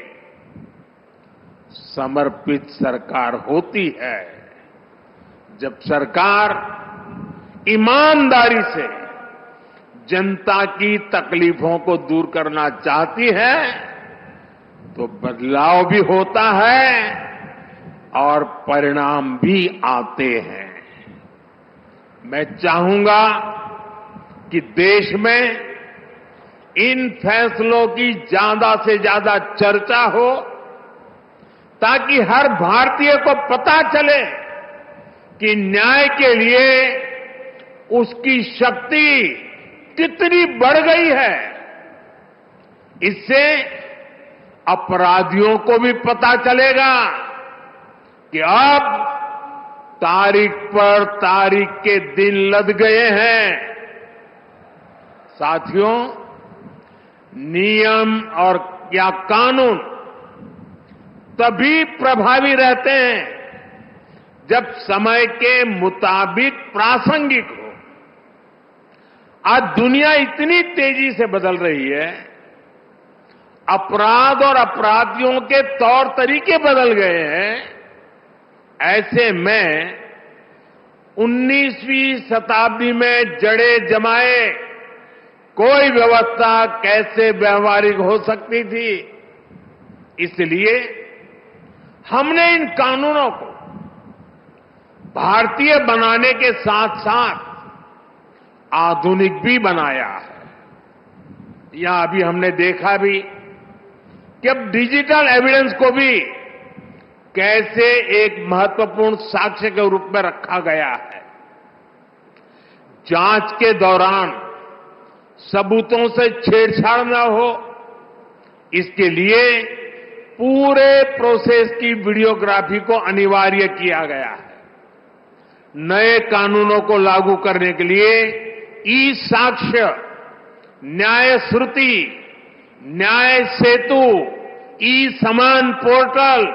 समर्पित सरकार होती है, जब सरकार ईमानदारी से जनता की तकलीफों को दूर करना चाहती है, तो बदलाव भी होता है और परिणाम भी आते हैं। मैं चाहूंगा कि देश में इन फैसलों की ज्यादा से ज्यादा चर्चा हो, ताकि हर भारतीय को पता चले कि न्याय के लिए उसकी शक्ति कितनी बढ़ गई है। इससे अपराधियों को भी पता चलेगा कि अब तारीख पर तारीख के दिन लद गए हैं। साथियों, नियम और या कानून तभी प्रभावी रहते हैं जब समय के मुताबिक प्रासंगिक हो। आज दुनिया इतनी तेजी से बदल रही है, अपराध और अपराधियों के तौर तरीके बदल गए हैं। ऐसे में 19वीं शताब्दी में जड़े जमाए कोई व्यवस्था कैसे व्यवहारिक हो सकती थी। इसलिए हमने इन कानूनों को भारतीय बनाने के साथ साथ आधुनिक भी बनाया है। यहां अभी हमने देखा भी कि अब डिजिटल एविडेंस को भी कैसे एक महत्वपूर्ण साक्ष्य के रूप में रखा गया है। जांच के दौरान सबूतों से छेड़छाड़ न हो, इसके लिए पूरे प्रोसेस की वीडियोग्राफी को अनिवार्य किया गया है। नए कानूनों को लागू करने के लिए ई साक्ष्य, न्याय श्रुति, न्याय सेतु, ई समान पोर्टल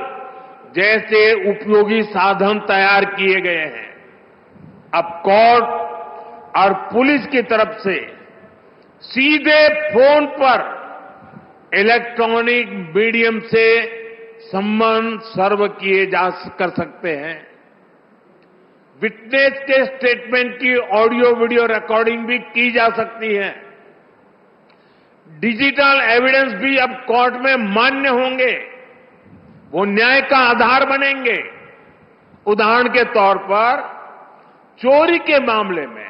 जैसे उपयोगी साधन तैयार किए गए हैं। अब कोर्ट और पुलिस की तरफ से सीधे फोन पर इलेक्ट्रॉनिक मीडियम से सम्मन सर्व किए जा कर सकते हैं। विटनेस के स्टेटमेंट की ऑडियो वीडियो रिकॉर्डिंग भी की जा सकती है। डिजिटल एविडेंस भी अब कोर्ट में मान्य होंगे, वो न्याय का आधार बनेंगे। उदाहरण के तौर पर चोरी के मामले में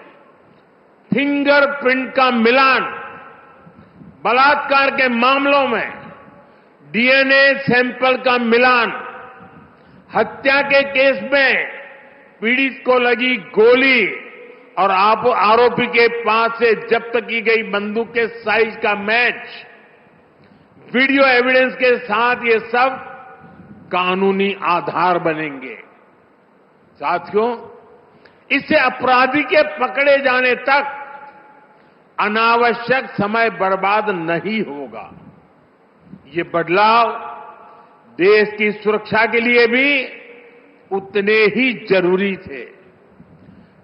फिंगरप्रिंट का मिलान, बलात्कार के मामलों में डीएनए सैंपल का मिलान, हत्या के केस में पीड़ित को लगी गोली और आरोपी के पास से जब्त की गई बंदूक के साइज का मैच, वीडियो एविडेंस के साथ ये सब कानूनी आधार बनेंगे। साथियों, इससे अपराधी के पकड़े जाने तक अनावश्यक समय बर्बाद नहीं होगा। ये बदलाव देश की सुरक्षा के लिए भी उतने ही जरूरी थे।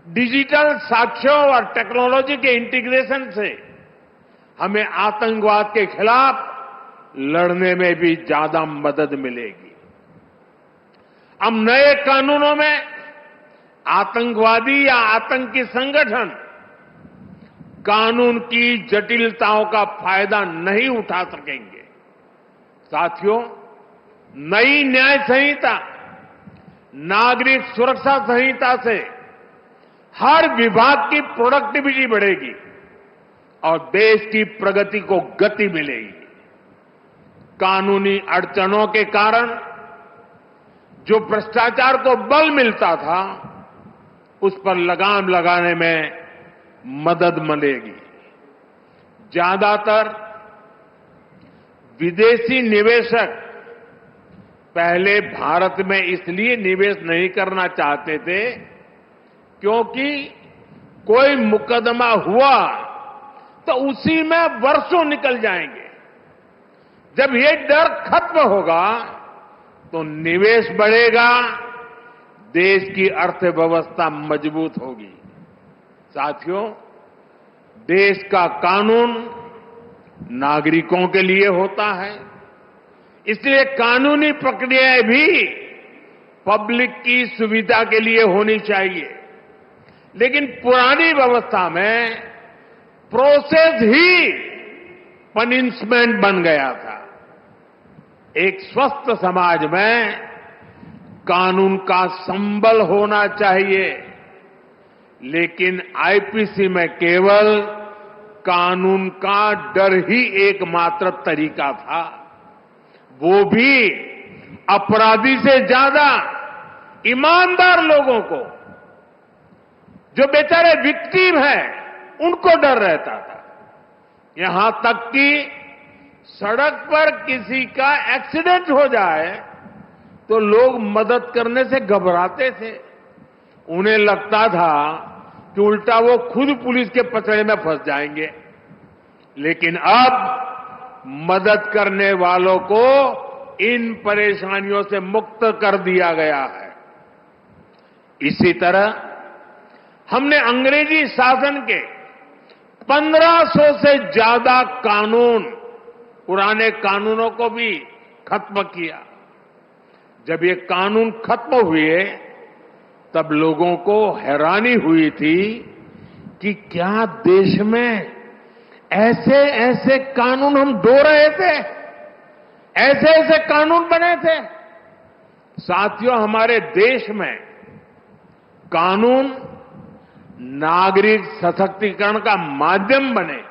डिजिटल साक्ष्यों और टेक्नोलॉजी के इंटीग्रेशन से हमें आतंकवाद के खिलाफ लड़ने में भी ज्यादा मदद मिलेगी। अब नए कानूनों में आतंकवादी या आतंकी संगठन कानून की जटिलताओं का फायदा नहीं उठा सकेंगे। साथियों, नई न्याय संहिता, नागरिक सुरक्षा संहिता से हर विभाग की प्रोडक्टिविटी बढ़ेगी और देश की प्रगति को गति मिलेगी। कानूनी अड़चनों के कारण जो भ्रष्टाचार को बल मिलता था, उस पर लगाम लगाने में मदद मिलेगी। ज्यादातर विदेशी निवेशक पहले भारत में इसलिए निवेश नहीं करना चाहते थे क्योंकि कोई मुकदमा हुआ तो उसी में वर्षों निकल जाएंगे। जब ये डर खत्म होगा तो निवेश बढ़ेगा, देश की अर्थव्यवस्था मजबूत होगी। साथियों, देश का कानून नागरिकों के लिए होता है, इसलिए कानूनी प्रक्रियाएं भी पब्लिक की सुविधा के लिए होनी चाहिए। लेकिन पुरानी व्यवस्था में प्रोसेस ही पनिशमेंट बन गया था। एक स्वस्थ समाज में कानून का संबल होना चाहिए, लेकिन आईपीसी में केवल कानून का डर ही एकमात्र तरीका था, वो भी अपराधी से ज्यादा ईमानदार लोगों को, जो बेचारे विक्टिम हैं, उनको डर रहता था। यहां तक कि सड़क पर किसी का एक्सीडेंट हो जाए तो लोग मदद करने से घबराते थे। उन्हें लगता था कि उल्टा वो खुद पुलिस के पचड़े में फंस जाएंगे। लेकिन अब मदद करने वालों को इन परेशानियों से मुक्त कर दिया गया है। इसी तरह हमने अंग्रेजी शासन के 1500 से ज्यादा कानून, पुराने कानूनों को भी खत्म किया। जब ये कानून खत्म हुए तब लोगों को हैरानी हुई थी कि क्या देश में ऐसे ऐसे कानून हम ढो रहे थे, ऐसे ऐसे कानून बने थे। साथियों, हमारे देश में कानून नागरिक सशक्तिकरण का माध्यम बने,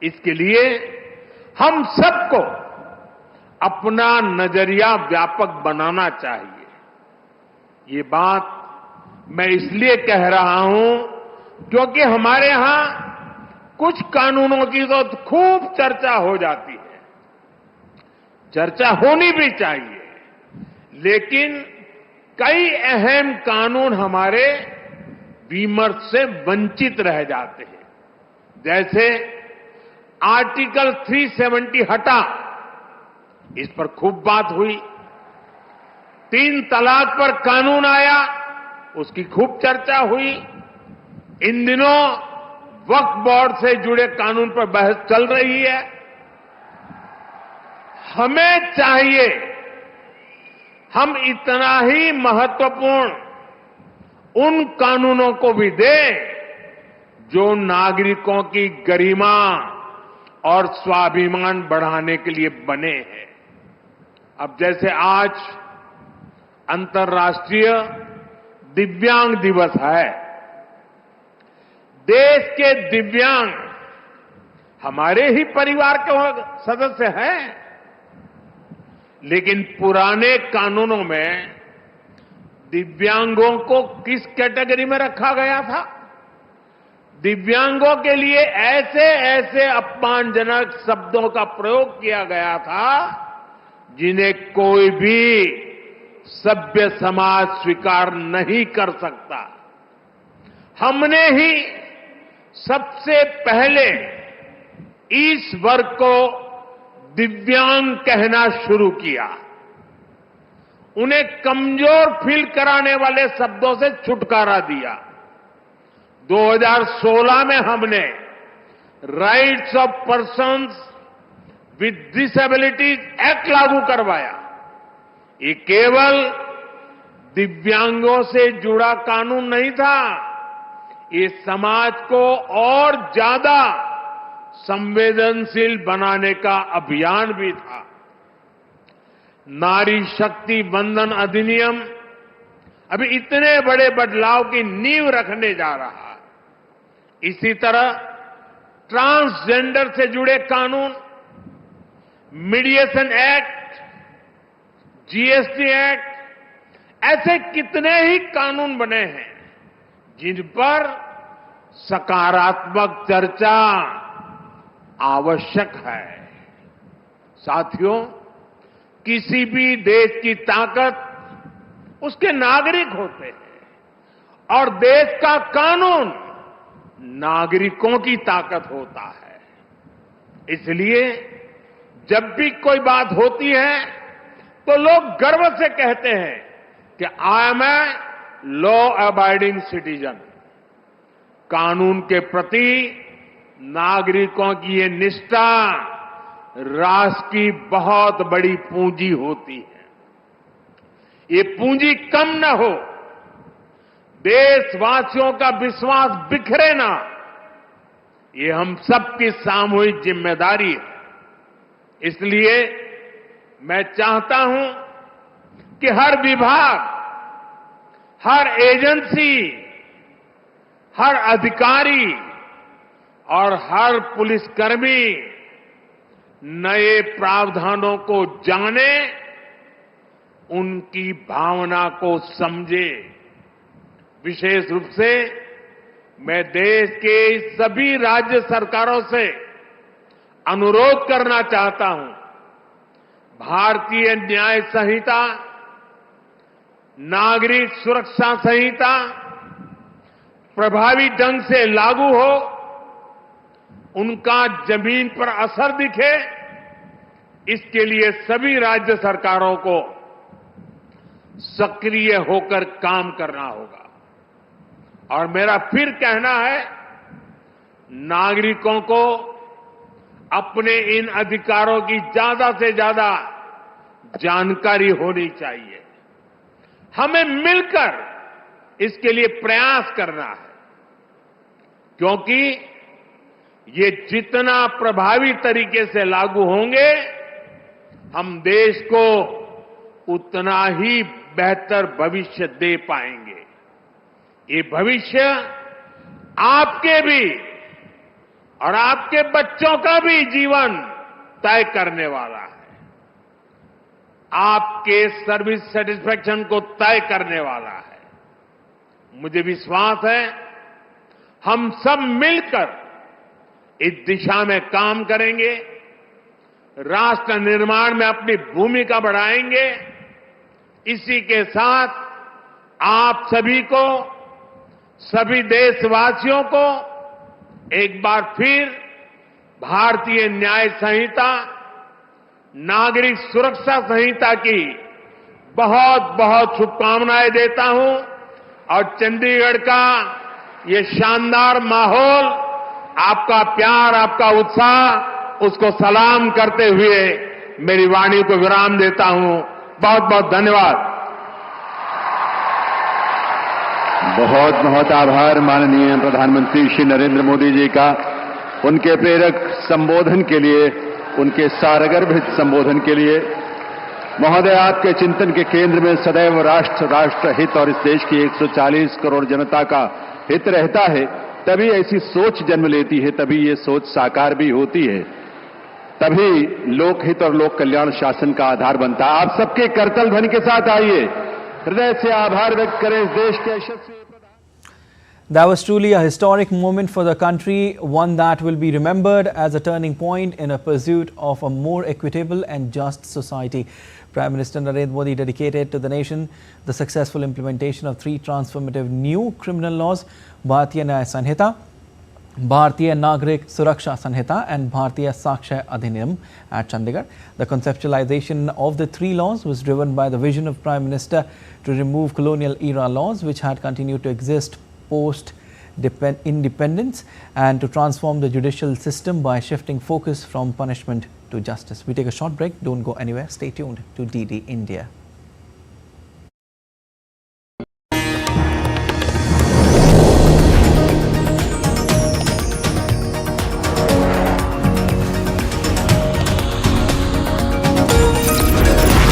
इसके लिए हम सबको अपना नजरिया व्यापक बनाना चाहिए। ये बात मैं इसलिए कह रहा हूं क्योंकि हमारे यहां कुछ कानूनों की तो खूब चर्चा हो जाती है, चर्चा होनी भी चाहिए, लेकिन कई अहम कानून हमारे विमर्श से वंचित रह जाते हैं। जैसे आर्टिकल 370 हटा, इस पर खूब बात हुई। 3 तलाक पर कानून आया, उसकी खूब चर्चा हुई। इन दिनों वक्फ बोर्ड से जुड़े कानून पर बहस चल रही है। हमें चाहिए हम इतना ही महत्वपूर्ण उन कानूनों को भी दें जो नागरिकों की गरिमा और स्वाभिमान बढ़ाने के लिए बने हैं। अब जैसे आज अंतर्राष्ट्रीय दिव्यांग दिवस है, देश के दिव्यांग हमारे ही परिवार के सदस्य हैं, लेकिन पुराने कानूनों में दिव्यांगों को किस कैटेगरी में रखा गया था? दिव्यांगों के लिए ऐसे ऐसे अपमानजनक शब्दों का प्रयोग किया गया था जिन्हें कोई भी सभ्य समाज स्वीकार नहीं कर सकता। हमने ही सबसे पहले इस वर्ग को दिव्यांग कहना शुरू किया। उन्हें कमजोर फील कराने वाले शब्दों से छुटकारा दिया। 2016 में हमने rights of persons with disabilities act लागू करवाया। ये केवल दिव्यांगों से जुड़ा कानून नहीं था, ये समाज को और ज्यादा संवेदनशील बनाने का अभियान भी था। नारी शक्ति वंदन अधिनियम अभी इतने बड़े बदलाव की नींव रखने जा रहा है। इसी तरह ट्रांसजेंडर से जुड़े कानून, मीडिएशन एक्ट, जीएसटी एक्ट, ऐसे कितने ही कानून बने हैं जिन पर सकारात्मक चर्चा आवश्यक है। साथियों, किसी भी देश की ताकत उसके नागरिक होते हैं और देश का कानून नागरिकों की ताकत होता है। इसलिए जब भी कोई बात होती है तो लोग गर्व से कहते हैं कि I am a law abiding citizen. कानून के प्रति नागरिकों की ये निष्ठा राष्ट्र की बहुत बड़ी पूंजी होती है। ये पूंजी कम न हो, देशवासियों का विश्वास बिखरे ना, ये हम सबकी सामूहिक जिम्मेदारी है। इसलिए मैं चाहता हूं कि हर विभाग, हर एजेंसी, हर अधिकारी और हर पुलिसकर्मी नए प्रावधानों को जाने, उनकी भावना को समझे। विशेष रूप से मैं देश के सभी राज्य सरकारों से अनुरोध करना चाहता हूं, भारतीय न्याय संहिता, नागरिक सुरक्षा संहिता प्रभावी ढंग से लागू हो, उनका जमीन पर असर दिखे, इसके लिए सभी राज्य सरकारों को सक्रिय होकर काम करना होगा। और मेरा फिर कहना है, नागरिकों को अपने इन अधिकारों की ज्यादा से ज्यादा जानकारी होनी चाहिए। हमें मिलकर इसके लिए प्रयास करना है, क्योंकि ये जितना प्रभावी तरीके से लागू होंगे, हम देश को उतना ही बेहतर भविष्य दे पाएंगे। ये भविष्य आपके भी और आपके बच्चों का भी जीवन तय करने वाला है, आपके सर्विस सेटिस्फैक्शन को तय करने वाला है। मुझे विश्वास है हम सब मिलकर इस दिशा में काम करेंगे, राष्ट्र निर्माण में अपनी भूमिका बढ़ाएंगे। इसी के साथ आप सभी को, सभी देशवासियों को एक बार फिर भारतीय न्याय संहिता, नागरिक सुरक्षा संहिता की बहुत बहुत शुभकामनाएं देता हूं। और चंडीगढ़ का ये शानदार माहौल, आपका प्यार, आपका उत्साह, उसको सलाम करते हुए मेरी वाणी को विराम देता हूं। बहुत बहुत धन्यवाद। बहुत बहुत आभार माननीय प्रधानमंत्री श्री नरेंद्र मोदी जी का, उनके प्रेरक संबोधन के लिए, उनके सारगर्भित संबोधन के लिए। महोदय, आपके चिंतन के केंद्र में सदैव राष्ट्र, राष्ट्र हित और इस देश की 140 करोड़ जनता का हित रहता है। तभी ऐसी सोच जन्म लेती है, तभी ये सोच साकार भी होती है, तभी लोकहित और लोक कल्याण शासन का आधार बनता है। आप सबके करतल ध्वनि के साथ आइए, हृदय से आभार व्यक्त करें इस देश के यशस्वी। That was truly a historic moment for the country, one that will be remembered as a turning point in a pursuit of a more equitable and just society. Prime Minister Narendra Modi dedicated to the nation the successful implementation of 3 transformative new criminal laws: Bharatiya Nyaya Sanhita, Bharatiya Nagrik Suraksha Sanhita and Bharatiya Sakshay Adhiniyam at Chandigarh. The conceptualization of the 3 laws was driven by the vision of Prime Minister to remove colonial era laws which had continued to exist post-independence and to transform the judicial system by shifting focus from punishment to justice. We take a short break. Don't go anywhere. Stay tuned to DD India.